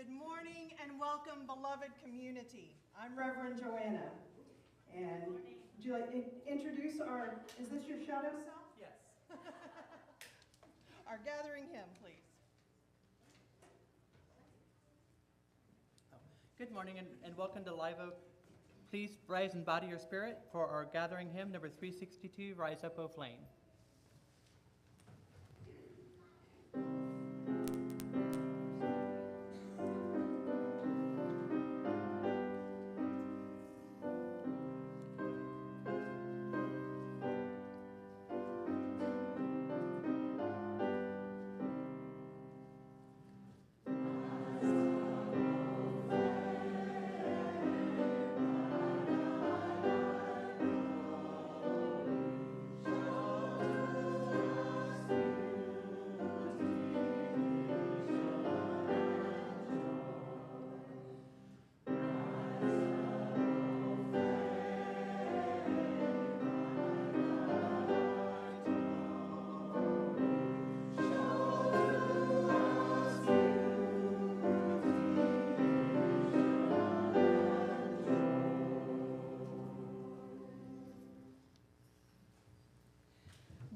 Good morning and welcome, beloved community. I'm Reverend Joanna. And would you like to introduce is this your shadow self? Yes. Our gathering hymn, please. Good morning and welcome to Live Oak. Please rise and body your spirit for our gathering hymn, number 362, Rise Up, O Flame.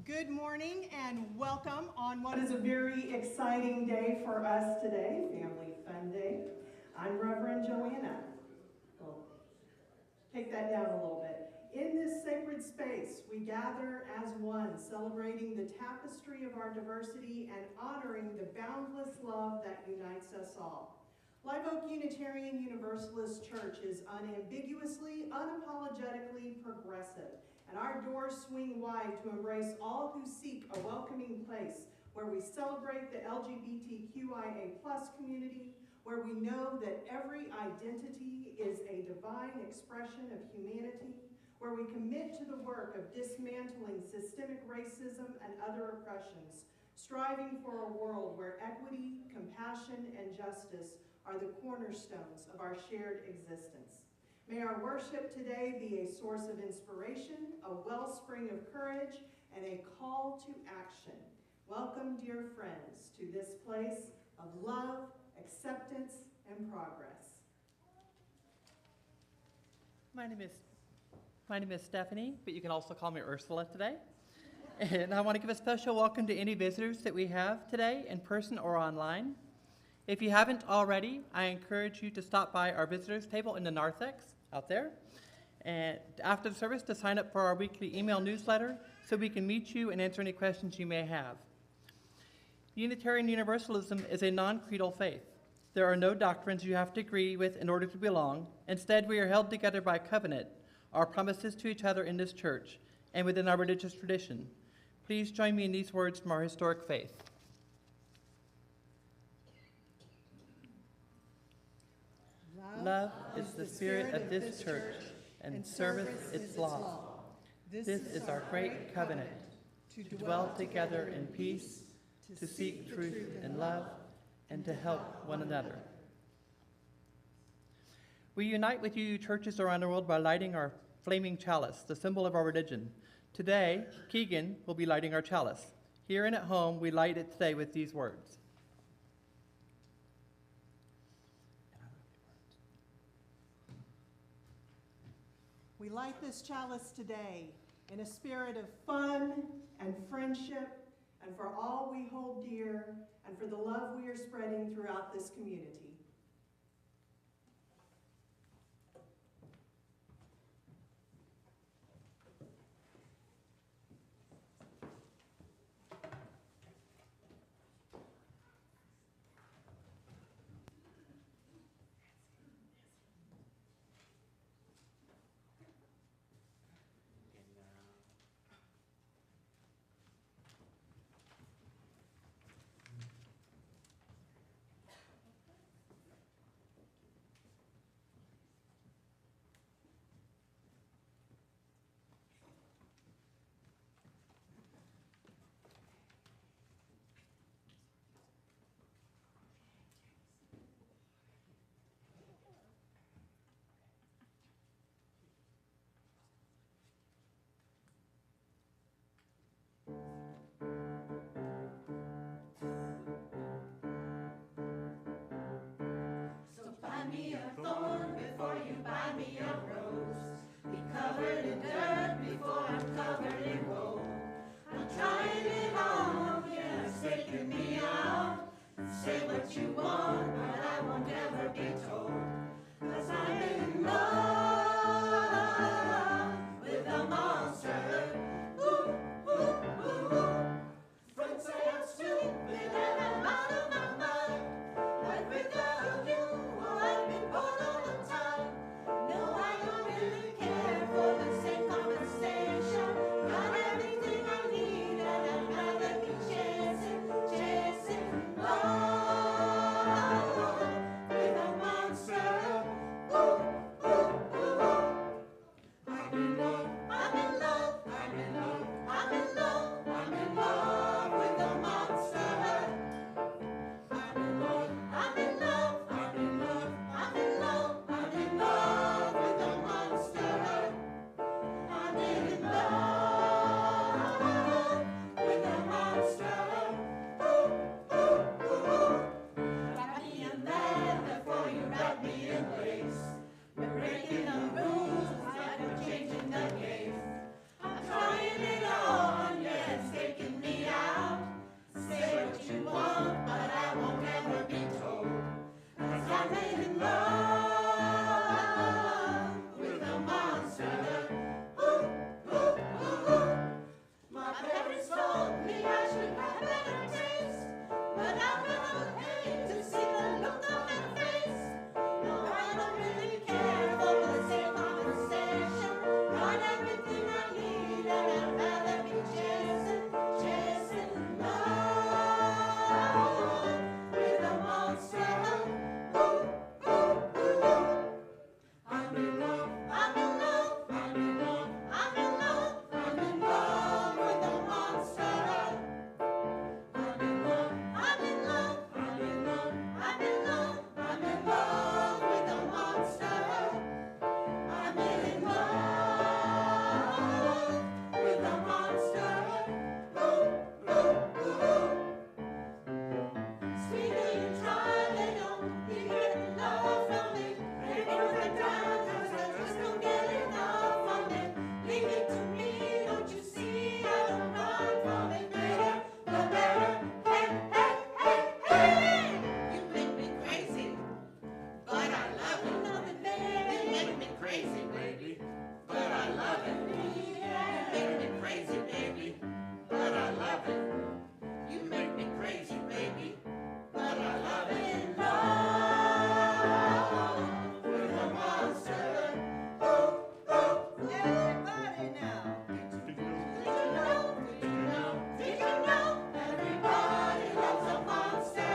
Good morning and welcome on what is a very exciting day for us today, Family Fun Day. I'm Reverend Joanna. We'll take that down a little bit. In this sacred space, we gather as one, celebrating the tapestry of our diversity and honoring the boundless love that unites us all. Live Oak Unitarian Universalist Church is unambiguously, unapologetically progressive, and our doors swing wide to embrace all who seek a welcoming place where we celebrate the LGBTQIA+ community, where we know that every identity is a divine expression of humanity, where we commit to the work of dismantling systemic racism and other oppressions, striving for a world where equity, compassion, and justice are the cornerstones of our shared existence. May our worship today be a source of inspiration, a wellspring of courage, and a call to action. Welcome, dear friends, to this place of love, acceptance, and progress. My name is Stephanie, but you can also call me Ursula today. And I want to give a special welcome to any visitors that we have today in person or online. If you haven't already, I encourage you to stop by our visitors table in the narthex out there, and after the service to sign up for our weekly email newsletter so we can meet you and answer any questions you may have. Unitarian Universalism is a non-creedal faith. There are no doctrines you have to agree with in order to belong. Instead, we are held together by covenant, our promises to each other in this church and within our religious tradition. Please join me in these words from our historic faith. Love is the spirit of this church, and service its law. This is our great covenant, to dwell together in peace, to seek truth and love, and to help one another. We unite with you churches around the world by lighting our flaming chalice, the symbol of our religion. Today, Keegan will be lighting our chalice. Here and at home, we light it today with these words. We light this chalice today in a spirit of fun and friendship, and for all we hold dear, and for the love we are spreading throughout this community. covered in dirt before I'm covered in gold. I'm trying it on, yeah, it's taking me out. Say what you want, but I won't ever be told. 'Cause I'm in love with a monster. Ooh, ooh, ooh, ooh. Friends say I'm stupid and I'm out of my mind. But without you, well, I've been bored all the time. No, I don't really care for the same conversation. Got everything I need and I'd rather be chasing love with a monster. Ooh, ooh, ooh, ooh. I'm in love, I'm in love, I'm in love, I'm in love, I'm in love with a monster. I'm in love, I'm in love, I'm in love, I'm in love, I'm in love with a monster. I'm in love with a monster. Ooh, ooh, ooh, ooh. Wrap me in leather before you wrap me in lace. We're breaking the rules, like we're changing the game. I'm trying it on, yeah, it's taking me out. Say what you want, but I won't ever be told. 'Cause I'm in love with a monster. Ooh, ooh, ooh, ooh. My parents told me I should have better taste, but I'm not paid to see the look on their face. No, I don't really care for the same conversation. Got everything I need and I'd rather be chasing love with a monster. Ooh, ooh, ooh, ooh. I'm in love, I'm in love, I'm in love, I'm in love, I'm in love with a monster. I'm in love, I'm in love, I'm in love, I'm in love, I'm in love with a monster. I'm in love with a monster. Ooh, ooh, ooh, ooh. Sweeter you try, they don't be getting love from me. They burn me down 'cause I just don't get enough from it. Leave it to me, don't you see? I don't run from it. Better, the better. Hey, hey, hey, hey. You make me crazy, but I love it. You make me crazy, baby, but I love it. You make me crazy, baby, but I love it. You make me crazy, baby, but I love it. In love with a monster. Ooh, ooh, everybody now. Did you know? Did you know? Did you know? Everybody loves a monster.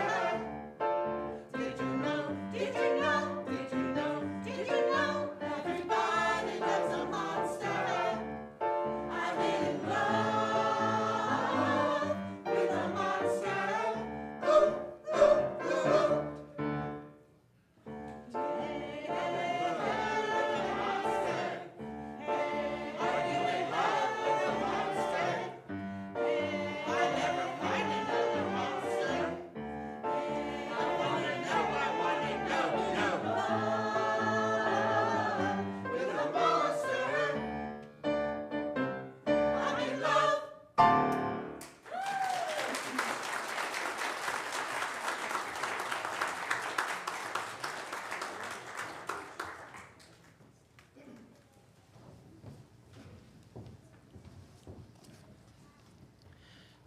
Did you know? Did you know? Did you know? Did you know? Everybody loves a monster. I'm in love with a monster. Ooh, ooh, ooh, ooh. Are you in love with a monster? I never find another monster. I wanna know, with a monster. I'm in love.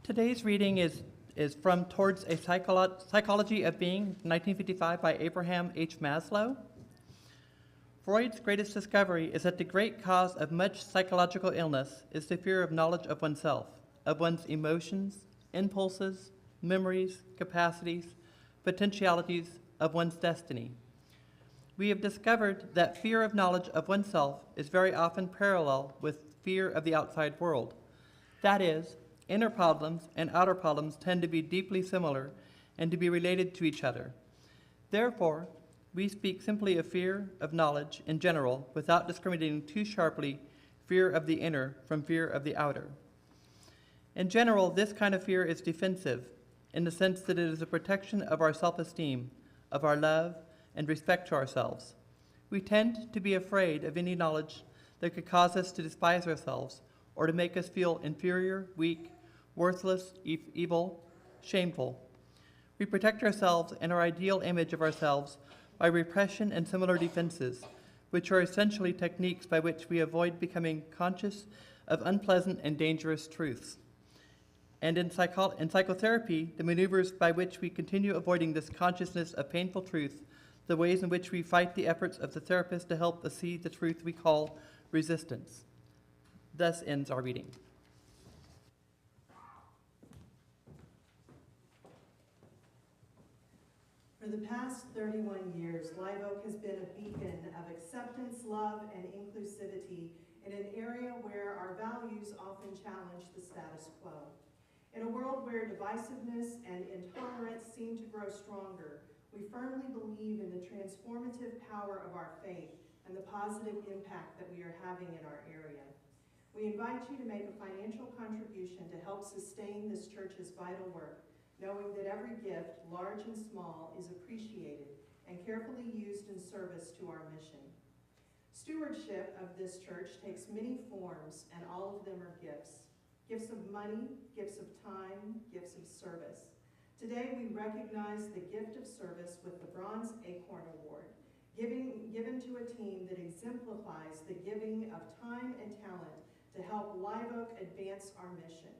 Today's reading is from Towards a Psychology of Being, 1955, by Abraham H. Maslow. Freud's greatest discovery is that the great cause of much psychological illness is the fear of knowledge of oneself, of one's emotions, impulses, memories, capacities, potentialities, of one's destiny. We have discovered that fear of knowledge of oneself is very often parallel with fear of the outside world. That is, inner problems and outer problems tend to be deeply similar and to be related to each other. Therefore, we speak simply of fear of knowledge in general without discriminating too sharply fear of the inner from fear of the outer. In general, this kind of fear is defensive in the sense that it is a protection of our self-esteem, of our love and respect to ourselves. We tend to be afraid of any knowledge that could cause us to despise ourselves or to make us feel inferior, weak, worthless, evil, shameful. We protect ourselves and our ideal image of ourselves by repression and similar defenses, which are essentially techniques by which we avoid becoming conscious of unpleasant and dangerous truths. And in psychotherapy, the maneuvers by which we continue avoiding this consciousness of painful truth, the ways in which we fight the efforts of the therapist to help us see the truth we call resistance. Thus ends our reading. For the past 31 years, Live Oak has been a beacon of acceptance, love, and inclusivity in an area where our values often challenge the status quo. In a world where divisiveness and intolerance seem to grow stronger, we firmly believe in the transformative power of our faith and the positive impact that we are having in our area. We invite you to make a financial contribution to help sustain this church's vital work, knowing that every gift, large and small, is appreciated and carefully used in service to our mission. Stewardship of this church takes many forms, and all of them are gifts. Gifts of money, gifts of time, gifts of service. Today we recognize the gift of service with the Bronze Acorn Award, given to a team that exemplifies the giving of time and talent to help Live Oak advance our mission.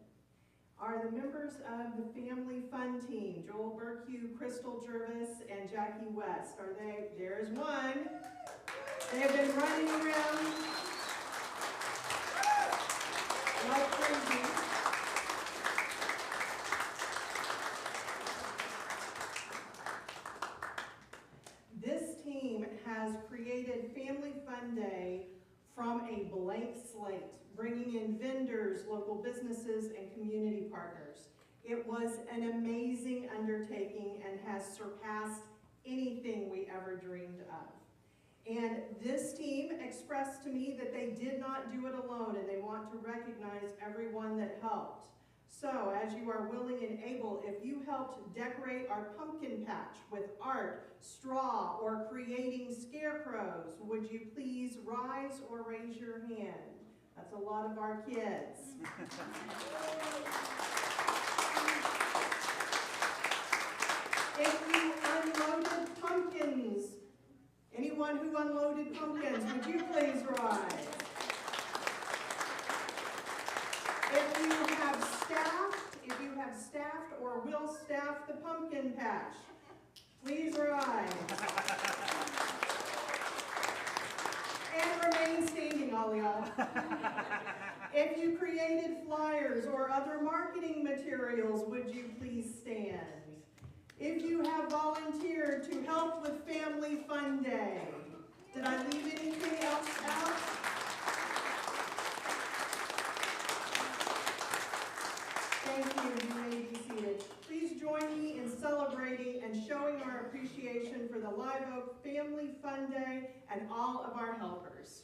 Are the members of the Family Fun Team, Joel Burkew, Crystal Jervis, and Jackie West. Are they? There's one. They have been running around like crazy. This team has created Family Fun Day from a blank slate, bringing in vendors, local businesses, and community partners. It was an amazing undertaking and has surpassed anything we ever dreamed of. And this team expressed to me that they did not do it alone, and they want to recognize everyone that helped. So, as you are willing and able, if you helped decorate our pumpkin patch with art, straw, or creating scarecrows, would you please rise or raise your hand? That's a lot of our kids. If you unloaded pumpkins, anyone who unloaded pumpkins, would you please rise? If you have staffed or will staff the pumpkin patch, please rise. And remain standing, all y'all. If you created flyers or other marketing materials, would you please stand? If you have volunteered to help with Family Fun Day, did I leave anything else out? Thank you. You may be seated. Please join me in celebrating and showing our appreciation for the Live Oak Family Fun Day and all of our helpers.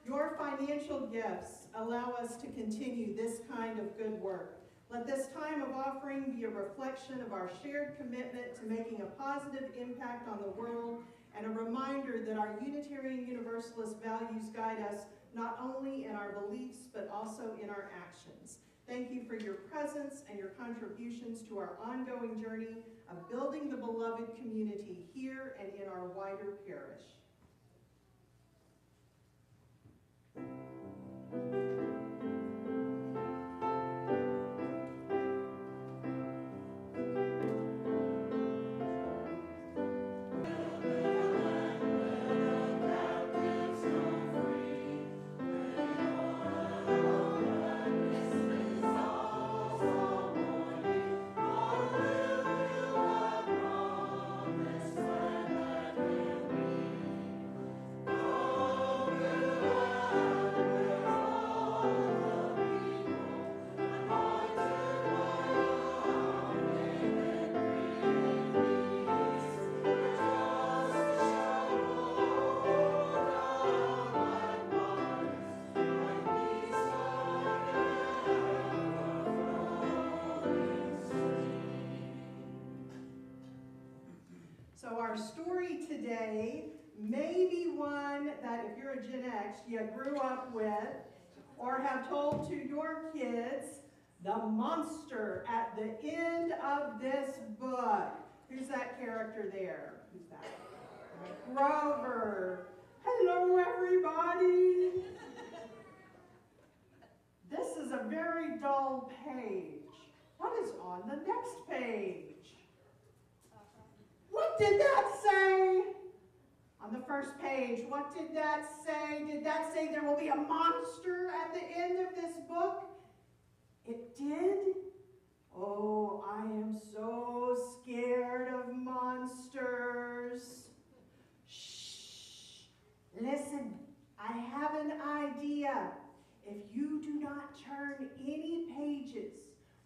Your financial gifts allow us to continue this kind of good work. Let this time of offering be a reflection of our shared commitment to making a positive impact on the world and a reminder that our Unitarian Universalist values guide us not only in our beliefs but also in our actions. Thank you for your presence and your contributions to our ongoing journey of building the beloved community here and in our wider parish. our story today may be one that if you're a Gen X, you grew up with or have told to your kids, the monster at the end of this book. Who's that character there? Who's that? Crawford. Hello, everybody. This is a very dull page. What is on the next page? What did that say? On the first page, what did that say? Did that say there will be a monster at the end of this book? It did? Oh, I am so scared of monsters. Shh. Listen, I have an idea. If you do not turn any pages,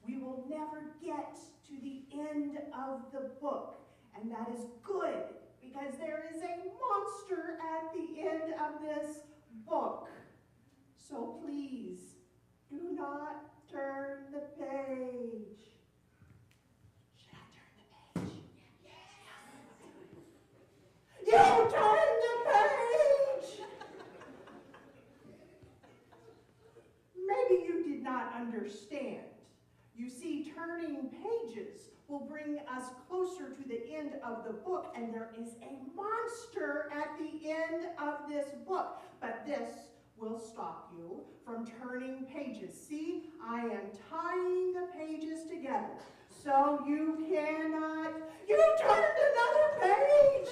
we will never get to the end of the book. And that is good, because there is a monster at the end of this book. So please, do not turn the page. Should I turn the page? Yes. You turned the page! Maybe you did not understand. You see, turning pages will bring us closer to the end of the book, and there is a monster at the end of this book. But this will stop you from turning pages. See, I am tying the pages together, so you cannot... You turned another page!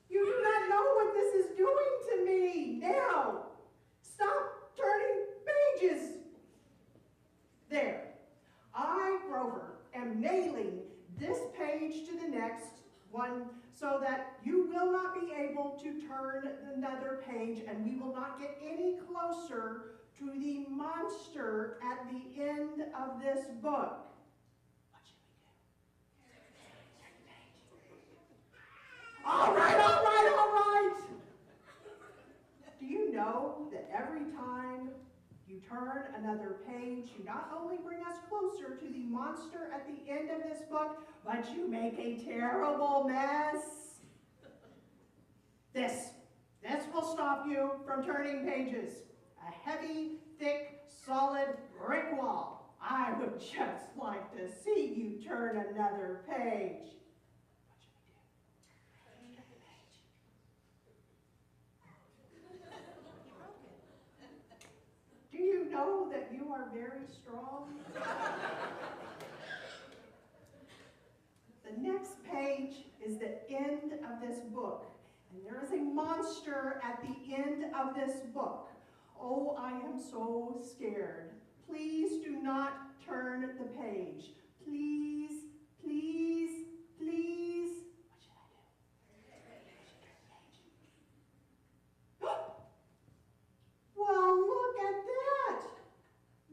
You do not know what this is doing to me. Now, stop turning pages. There. I, Grover, am nailing this page to the next one so that you will not be able to turn another page, and we will not get any closer to the monster at the end of this book. What should we do? Turn the page. All right, all right, all right. Do you know that every time you turn another page, you not only bring us closer to the monster at the end of this book, but you make a terrible mess? This will stop you from turning pages. A heavy, thick, solid brick wall. I would just like to see you turn another page. Do you know that you are very strong? The next page is the end of this book, and there is a monster at the end of this book. Oh, I am so scared. Please do not turn the page. Please, please, please. What should I do? Well, look at that.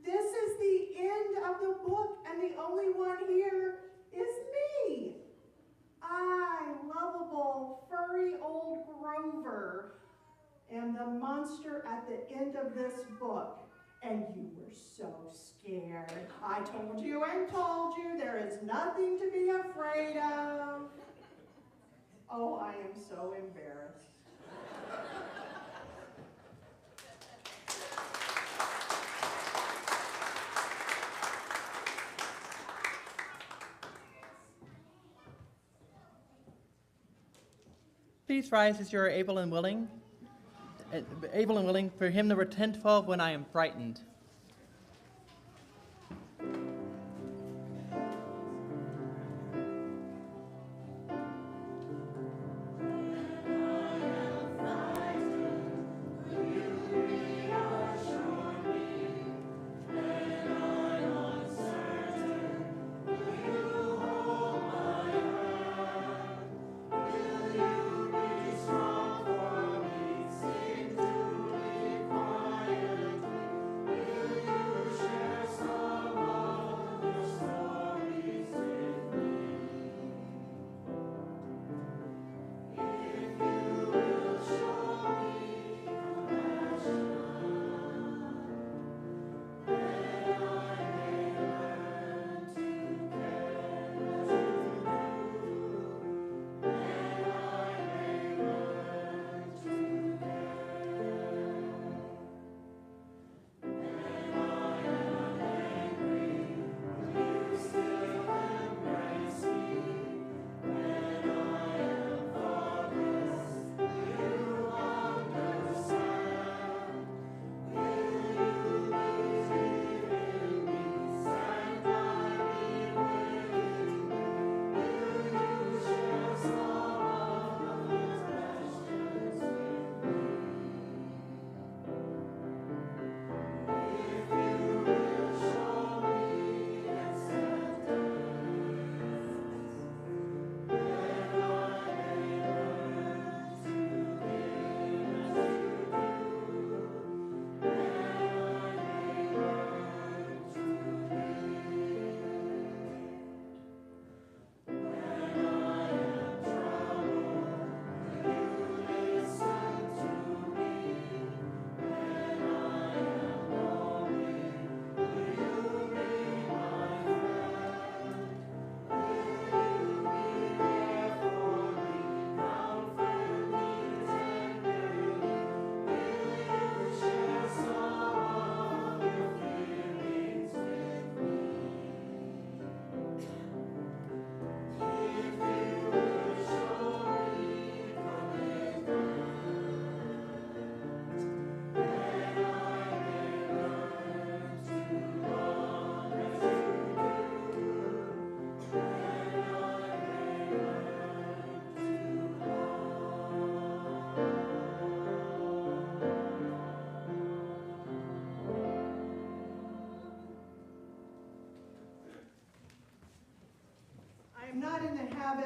This is the end of the book, and the only one here is me. I, lovable, furry old Grover, am the monster at the end of this book. And you were so scared. I told you and told you there is nothing to be afraid of. Oh, I am so embarrassed. Please rise as you are able and willing. Able and willing for hymn number 1012, When I Am Frightened. Strong for me, sing to me quietly.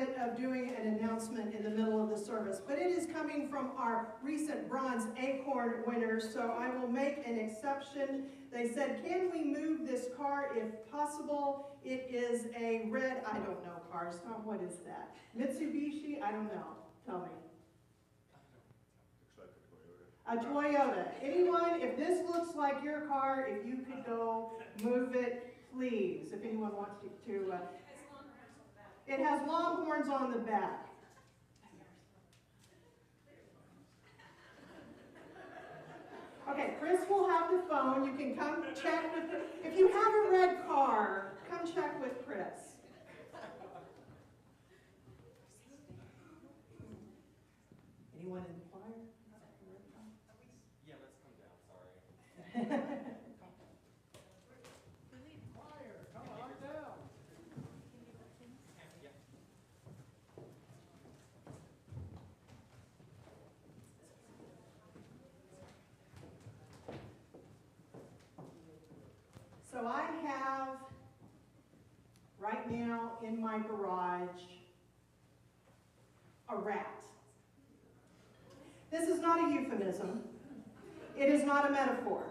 habit of doing an announcement in the middle of the service, but it is coming from our recent bronze acorn winners, so I will make an exception. They said, can we move this car if possible? It is a red, I don't know cars, what is that? Mitsubishi, I don't know, tell me. A Toyota. Anyone, if this looks like your car, if you could go move it, please, if anyone wants to it has long horns on the back. Okay, Chris will have the phone. You can come check with it. If you have a red car, come check with Chris. Anyone in the choir? Yeah, let's come down, sorry. Come on down. So I have right now in my garage a rat. This is not a euphemism. It is not a metaphor.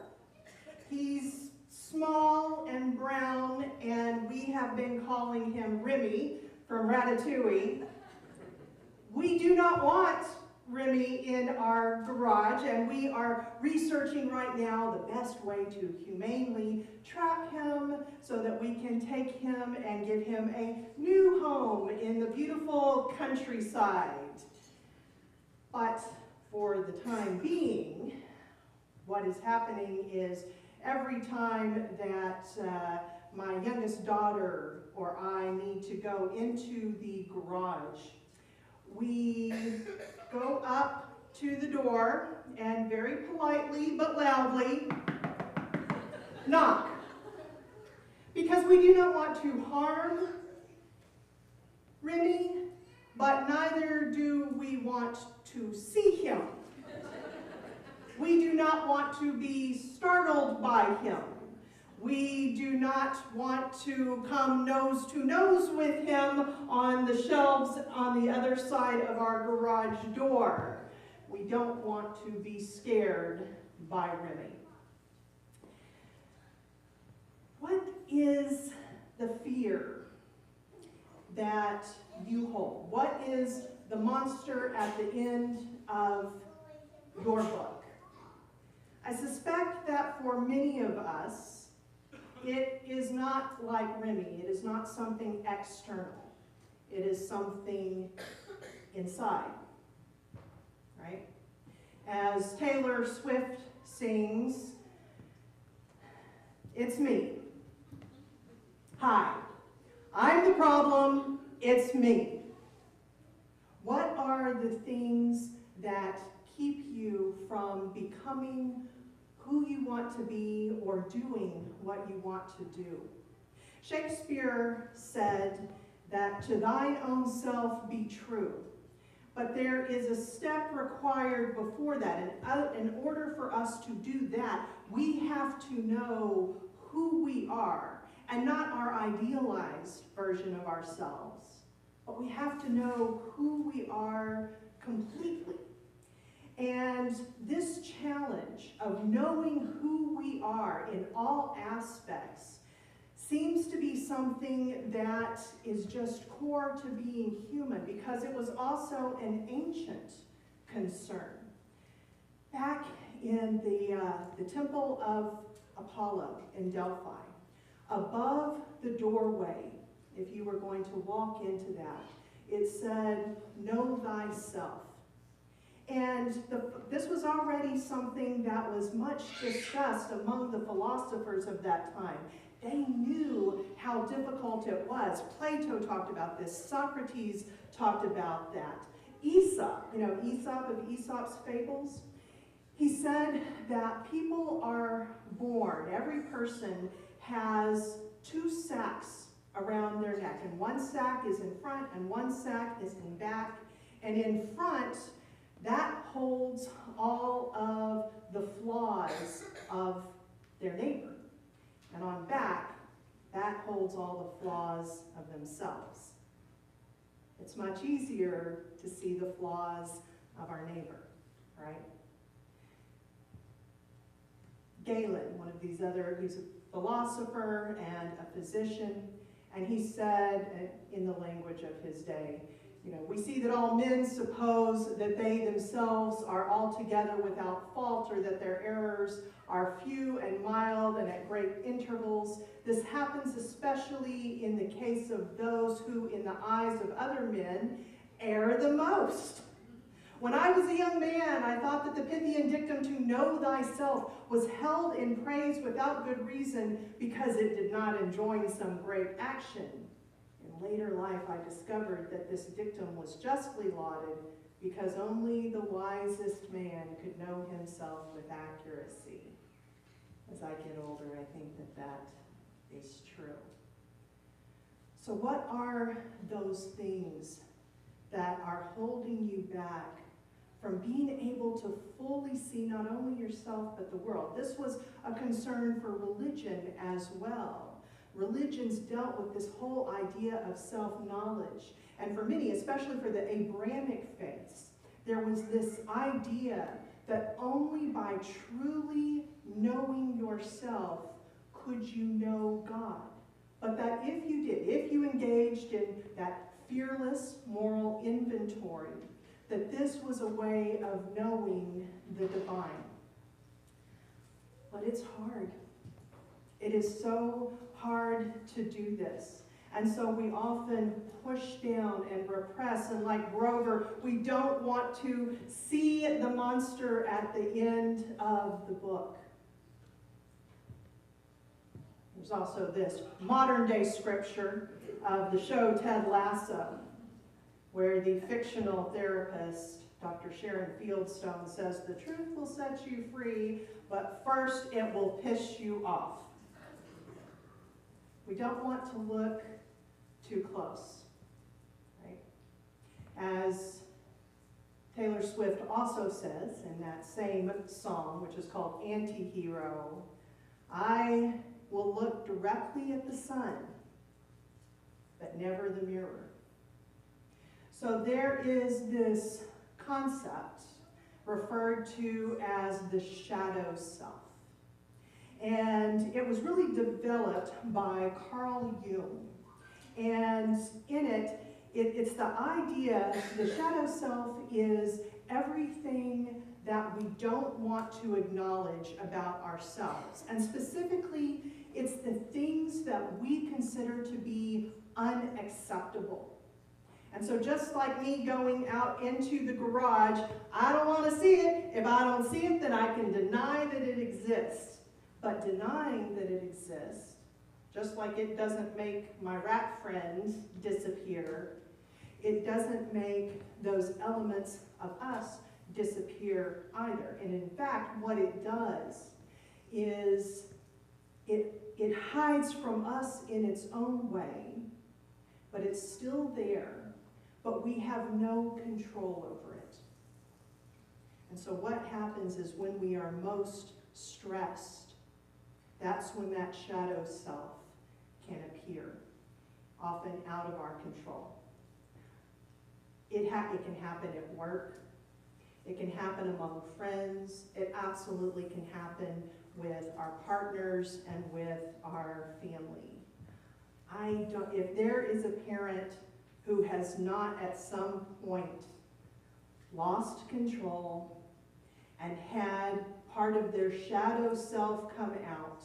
He's small and brown, and we have been calling him Remy from Ratatouille. We do not want Remy in our garage, and we are researching right now the best way to humanely trap him so that we can take him and give him a new home in the beautiful countryside. But for the time being, what is happening is every time that my youngest daughter or I need to go into the garage, we go up to the door and very politely but loudly knock. Because we do not want to harm Remy, but neither do we want to see him. We do not want to be startled by him. We do not want to come nose to nose with him on the shelves on the other side of our garage door. We don't want to be scared by Remy. What is the fear that you hold? What is the monster at the end of your book? I suspect that for many of us, it is not like Remy. It is not something external. It is something inside, right? As Taylor Swift sings, it's me. Hi, I'm the problem, it's me. What are the things that keep you from becoming who you want to be or doing what you want to do? Shakespeare said that to thine own self be true, but there is a step required before that. And in order for us to do that, we have to know who we are, and not our idealized version of ourselves, but we have to know who we are completely. And this challenge of knowing who we are in all aspects seems to be something that is just core to being human, because it was also an ancient concern. Back in the temple of Apollo in Delphi, above the doorway, if you were going to walk into that, it said, "Know thyself." And this was already something that was much discussed among the philosophers of that time. They knew how difficult it was. Plato talked about this. Socrates talked about that. Aesop, Aesop of Aesop's fables, he said that people are born, every person has two sacks around their neck, and one sack is in front and one sack is in back, and in front, that holds all of the flaws of their neighbor. And on back, that holds all the flaws of themselves. It's much easier to see the flaws of our neighbor, right? Galen, one of these other, he's a philosopher and a physician, and he said, in the language of his day, we see that all men suppose that they themselves are altogether without fault, or that their errors are few and mild and at great intervals. This happens especially in the case of those who, in the eyes of other men, err the most. When I was a young man, I thought that the Pythian dictum, to know thyself, was held in praise without good reason, because it did not enjoin some great action. In later life, I discovered that this dictum was justly lauded, because only the wisest man could know himself with accuracy. As I get older, I think that that is true. So what are those things that are holding you back from being able to fully see not only yourself but the world? This was a concern for religion as well. Religions dealt with this whole idea of self-knowledge. And for many, especially for the Abrahamic faiths, there was this idea that only by truly knowing yourself could you know God. But that if you did, if you engaged in that fearless moral inventory, that this was a way of knowing the divine. But it's hard. It is so hard to do this. And so we often push down and repress, and like Grover, we don't want to see the monster at the end of the book. There's also this modern day scripture of the show Ted Lasso, where the fictional therapist, Dr. Sharon Fieldstone, says the truth will set you free, but first it will piss you off. We don't want to look too close, right? As Taylor Swift also says in that same song, which is called Anti-Hero, I will look directly at the sun, but never the mirror. So there is this concept referred to as the shadow self. And it was really developed by Carl Jung. And in it, it's the idea, the shadow self is everything that we don't want to acknowledge about ourselves. And specifically, it's the things that we consider to be unacceptable. And so just like me going out into the garage, I don't want to see it. If I don't see it, then I can deny that it exists. But denying that it exists, just like it doesn't make my rat friend disappear, it doesn't make those elements of us disappear either. And in fact, what it does is it hides from us in its own way, but it's still there, but we have no control over it. And so what happens is when we are most stressed, that's when that shadow self can appear, often out of our control. It can happen at work. It can happen among friends. It absolutely can happen with our partners and with our family. If there is a parent who has not at some point lost control and had part of their shadow self come out,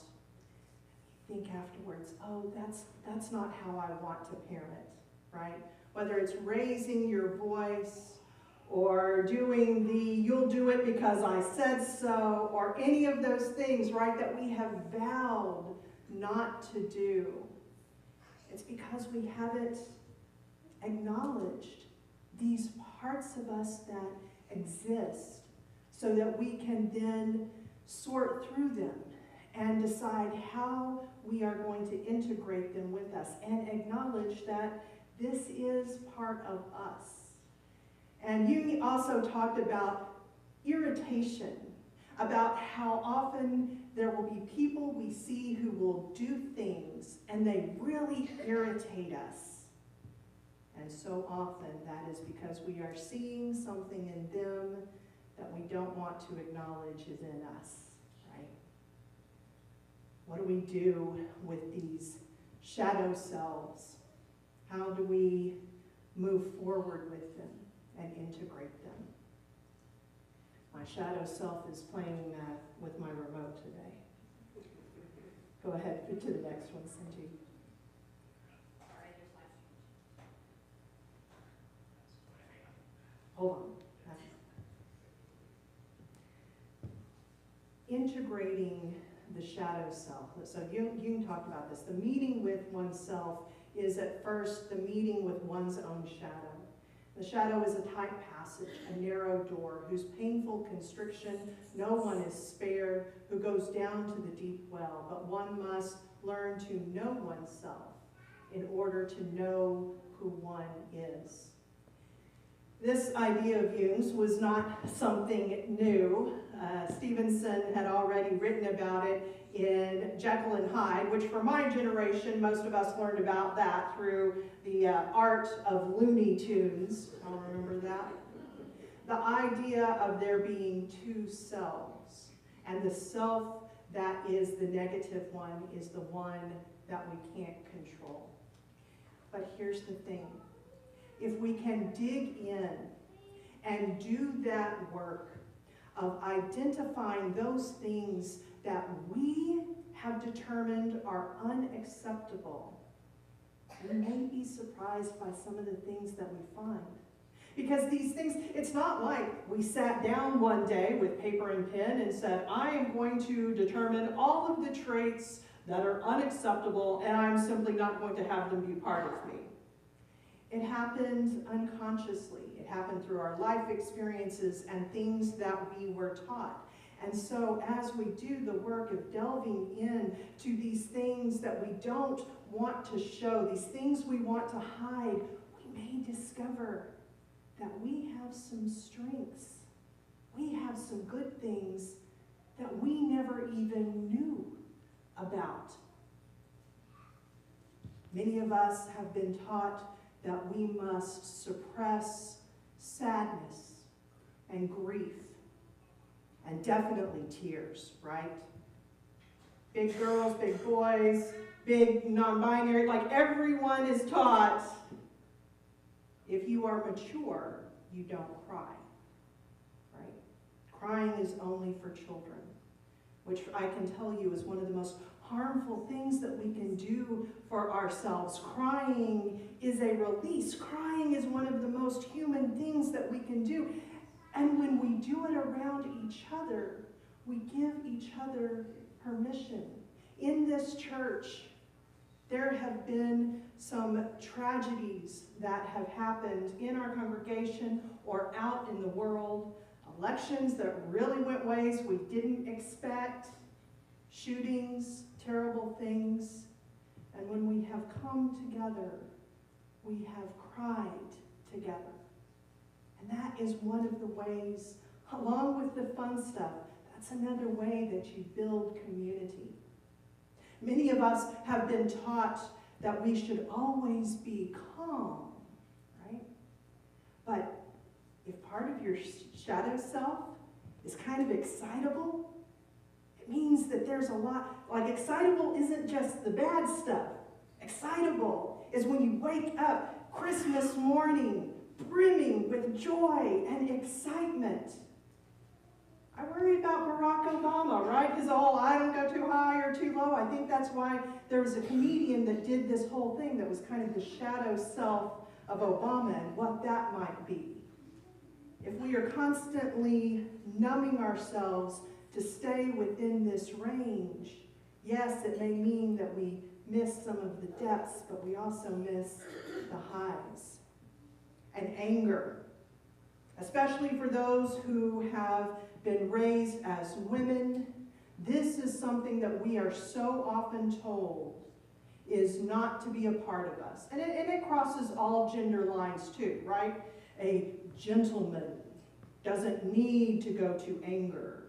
think afterwards, oh, that's not how I want to parent, right? Whether it's raising your voice or doing the you'll do it because I said so, or any of those things, right, that we have vowed not to do. It's because we haven't acknowledged these parts of us that exist so that we can then sort through them and decide how we are going to integrate them with us and acknowledge that this is part of us. And Jung also talked about irritation, about how often there will be people we see who will do things and they really irritate us. And so often that is because we are seeing something in them that we don't want to acknowledge is in us, right? What do we do with these shadow selves? How do we move forward with them and integrate them? My shadow self is playing with my remote today. Go ahead, go to the next one, Cindy. Hold on. Integrating the shadow self. So Jung talked about this. The meeting with oneself is at first the meeting with one's own shadow. The shadow is a tight passage, a narrow door, whose painful constriction no one is spared, who goes down to the deep well. But one must learn to know oneself in order to know who one is. This idea of Jung's was not something new. Stevenson had already written about it in Jekyll and Hyde, which for my generation, most of us learned about that through the art of Looney Tunes. I'll remember that. The idea of there being two selves, and the self that is the negative one is the one that we can't control. But here's the thing. If we can dig in and do that work of identifying those things that we have determined are unacceptable, we may be surprised by some of the things that we find. Because these things, it's not like we sat down one day with paper and pen and said, I am going to determine all of the traits that are unacceptable and I'm simply not going to have them be part of me. It happened unconsciously. It happened through our life experiences and things that we were taught. And so as we do the work of delving in to these things that we don't want to show, these things we want to hide, we may discover that we have some strengths. We have some good things that we never even knew about. Many of us have been taught that we must suppress sadness and grief and definitely tears, right? Big girls, big boys, big non-binary, like everyone is taught, if you are mature, you don't cry, right? Crying is only for children, which I can tell you is one of the most harmful things that we can do for ourselves. Crying is a release. Crying is one of the most human things that we can do. And when we do it around each other, we give each other permission. In this church, there have been some tragedies that have happened in our congregation or out in the world. Elections that really went ways we didn't expect. Shootings, terrible things. And when we have come together, we have cried together. And that is one of the ways, along with the fun stuff, that's another way that you build community. Many of us have been taught that we should always be calm, right? But if part of your shadow self is kind of excitable, it means that there's a lot, like excitable isn't just the bad stuff. Excitable is when you wake up Christmas morning brimming with joy and excitement. I worry about Barack Obama, right? His whole, I don't go too high or too low. I think that's why there was a comedian that did this whole thing that was kind of the shadow self of Obama and what that might be. If we are constantly numbing ourselves to stay within this range, yes, it may mean that we miss some of the depths, but we also miss the highs. And anger, especially for those who have been raised as women, this is something that we are so often told is not to be a part of us. And it crosses all gender lines too, right? A gentleman doesn't need to go to anger.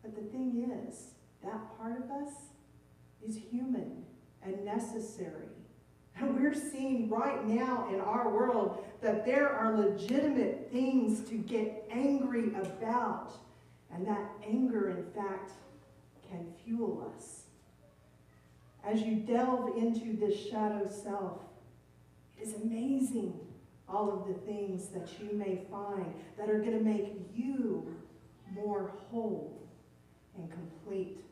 But the thing is, that part of us is human and necessary. And we're seeing right now in our world that there are legitimate things to get angry about. And that anger, in fact, can fuel us. As you delve into this shadow self, it is amazing all of the things that you may find that are going to make you more whole and complete.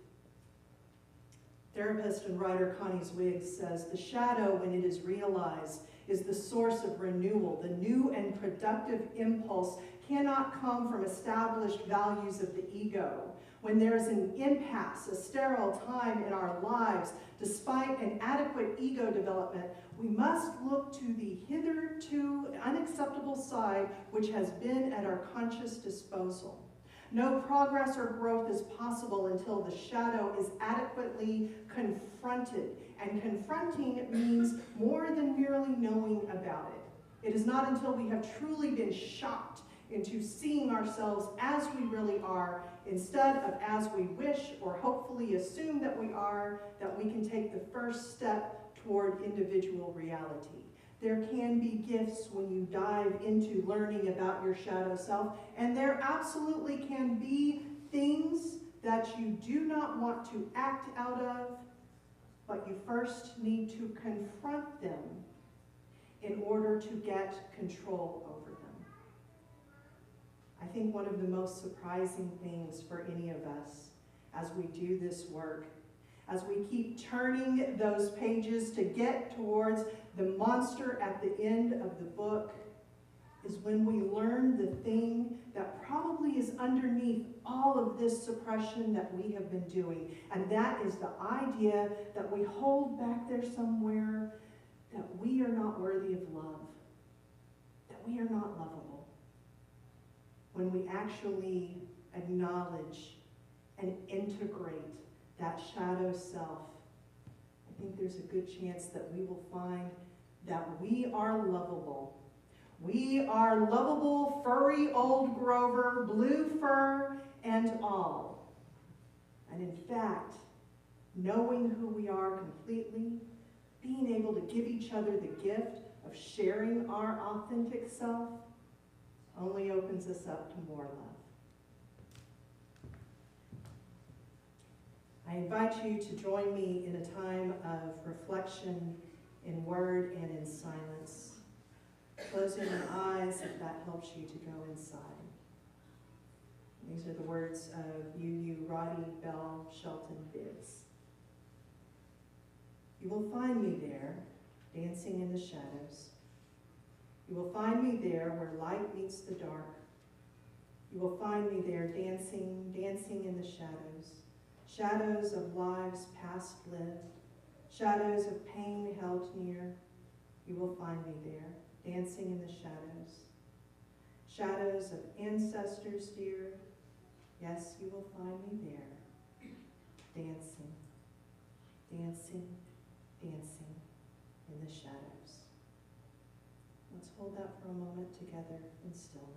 Therapist and writer Connie Zwiggs says, the shadow, when it is realized, is the source of renewal. The new and productive impulse cannot come from established values of the ego. When there is an impasse, a sterile time in our lives, despite an adequate ego development, we must look to the hitherto unacceptable side which has been at our conscious disposal. No progress or growth is possible until the shadow is adequately confronted. And confronting means more than merely knowing about it. It is not until we have truly been shocked into seeing ourselves as we really are, instead of as we wish or hopefully assume that we are, that we can take the first step toward individual reality. There can be gifts when you dive into learning about your shadow self, and there absolutely can be things that you do not want to act out of, but you first need to confront them in order to get control over them. I think one of the most surprising things for any of us as we do this work, as we keep turning those pages to get towards the monster at the end of the book, is when we learn the thing that probably is underneath all of this suppression that we have been doing. And that is the idea that we hold back there somewhere that we are not worthy of love, that we are not lovable. When we actually acknowledge and integrate that shadow self, I think there's a good chance that we will find that we are lovable. We are lovable, furry old Grover, blue fur and all. And in fact, knowing who we are completely, being able to give each other the gift of sharing our authentic self, only opens us up to more love. I invite you to join me in a time of reflection in word and in silence. Closing your eyes if that helps you to go inside. These are the words of Yu Roddy Bell Shelton Biggs. You will find me there, dancing in the shadows. You will find me there where light meets the dark. You will find me there dancing, dancing in the shadows. Shadows of lives past lived. Shadows of pain held near. You will find me there, dancing in the shadows. Shadows of ancestors dear. Yes, you will find me there, dancing, dancing, dancing in the shadows. Let's hold that for a moment together in stillness.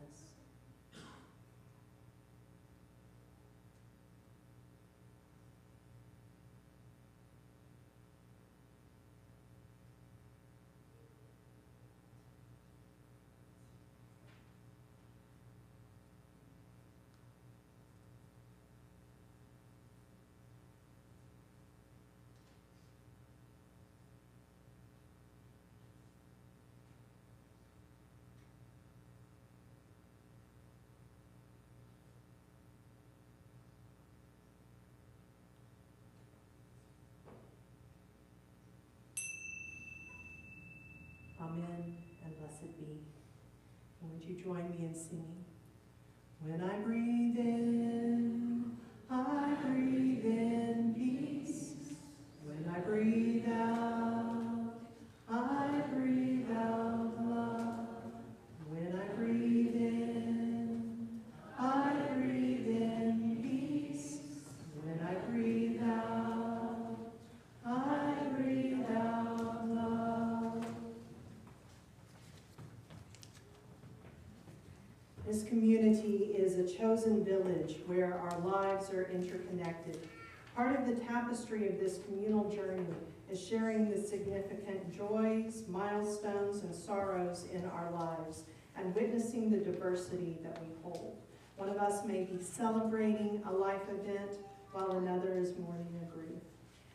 Amen and blessed be. And would you join me in singing? When I breathe in, I breathe in peace. When I breathe out, I breathe out love. When I breathe in, I breathe in peace. When I breathe out, I breathe out love. This community is a chosen village where our lives are interconnected. Part of the tapestry of this communal journey is sharing the significant joys, milestones, and sorrows in our lives and witnessing the diversity that we hold. One of us may be celebrating a life event while another is mourning a grief.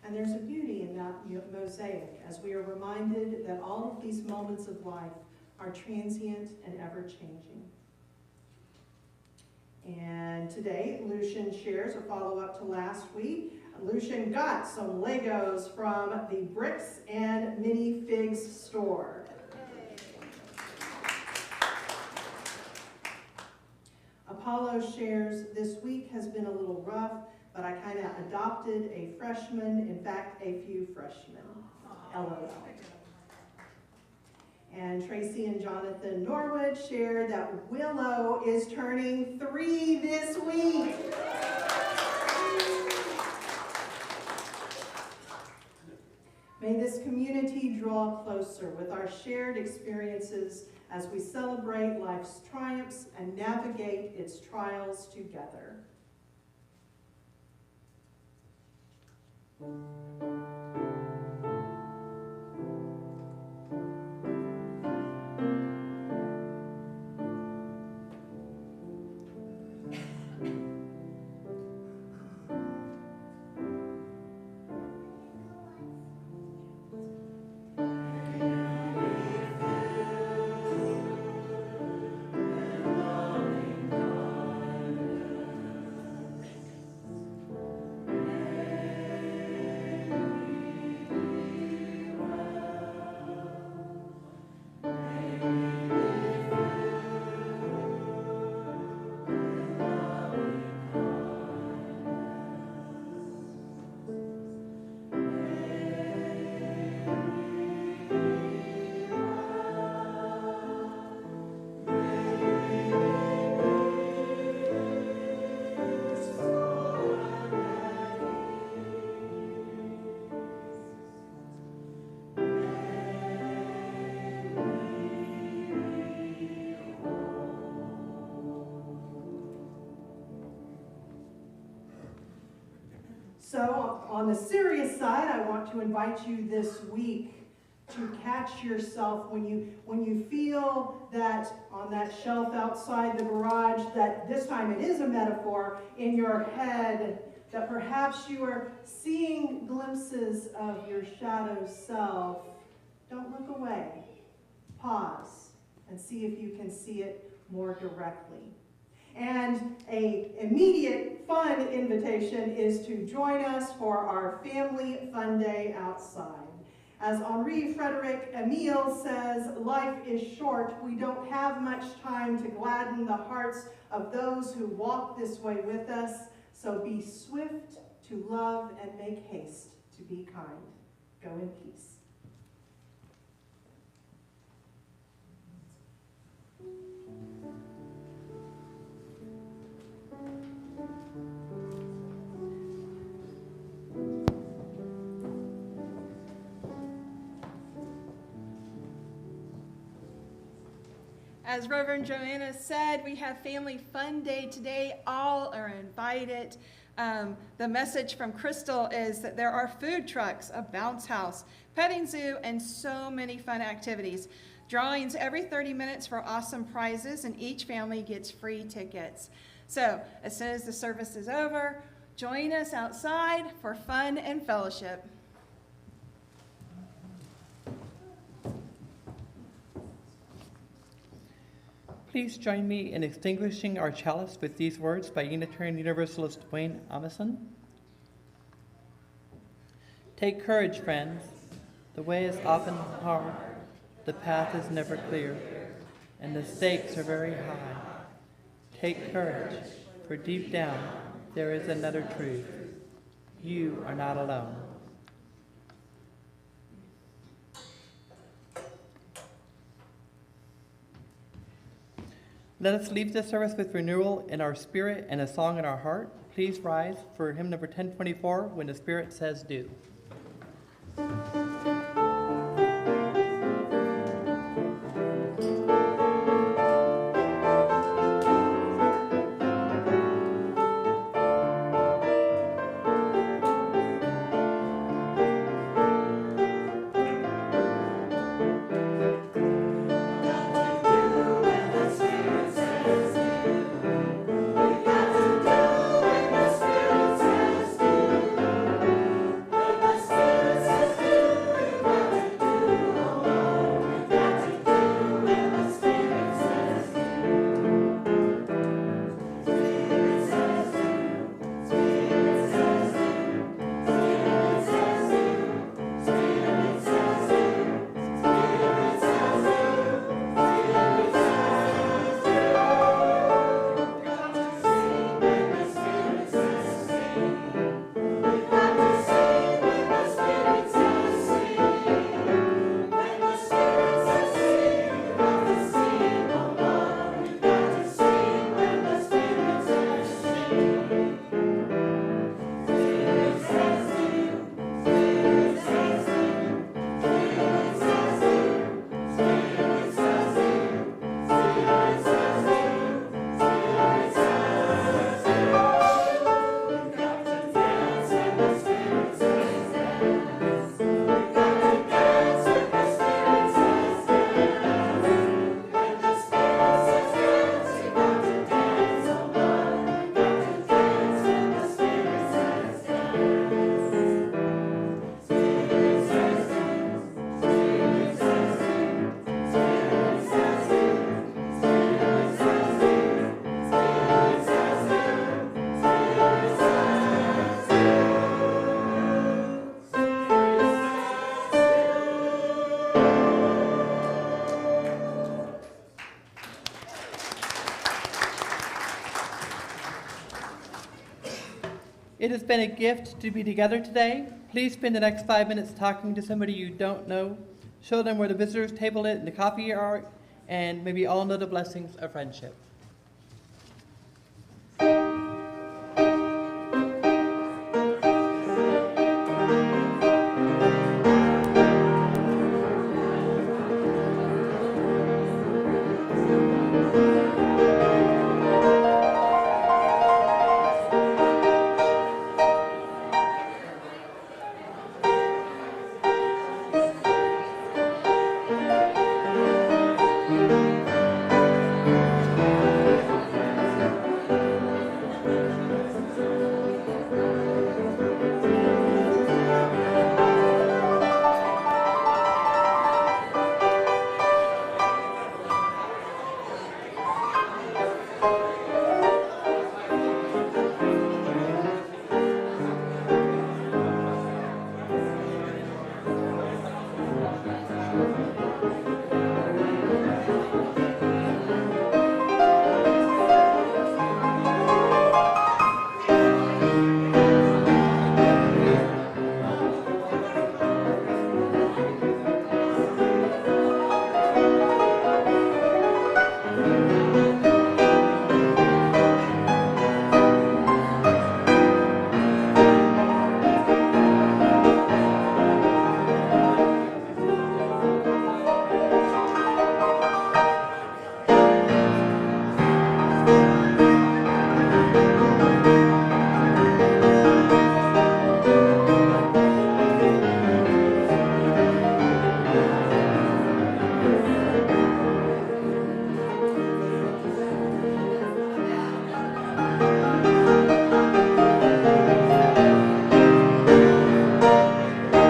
And there's a beauty in that mosaic as we are reminded that all of these moments of life are transient and ever-changing. And today, Lucian shares a follow-up to last week. Lucian got some Legos from the Bricks and Mini Figs store. Apollo shares, this week has been a little rough, but I kind of adopted a freshman, in fact, a few freshmen. LOL. And Tracy and Jonathan Norwood shared that Willow is turning 3 this week. May this community draw closer with our shared experiences as we celebrate life's triumphs and navigate its trials together. So on the serious side, I want to invite you this week to catch yourself when you feel that on that shelf outside the garage, that this time it is a metaphor in your head, that perhaps you are seeing glimpses of your shadow self. Don't look away. Pause and see if you can see it more directly. And an immediate fun invitation is to join us for our Family Fun Day outside. As Henri Frederic Emile says, life is short. We don't have much time to gladden the hearts of those who walk this way with us. So be swift to love and make haste to be kind. Go in peace. As Reverend Joanna said, we have Family Fun Day today. All are invited. The message from Crystal is that there are food trucks, a bounce house, petting zoo, and so many fun activities. Drawings every 30 minutes for awesome prizes, and each family gets free tickets. So as soon as the service is over, join us outside for fun and fellowship. Please join me in extinguishing our chalice with these words by Unitarian Universalist Wayne Amason. Take courage, friends. The way is often hard, the path is never clear, and the stakes are very high. Take courage, for deep down there is another truth. You are not alone. Let us leave this service with renewal in our spirit and a song in our heart. Please rise for hymn number 1024, When the Spirit Says Do. It has been a gift to be together today. Please spend the next 5 minutes talking to somebody you don't know. Show them where the visitors table is and the coffee are, and maybe all know the blessings of friendship.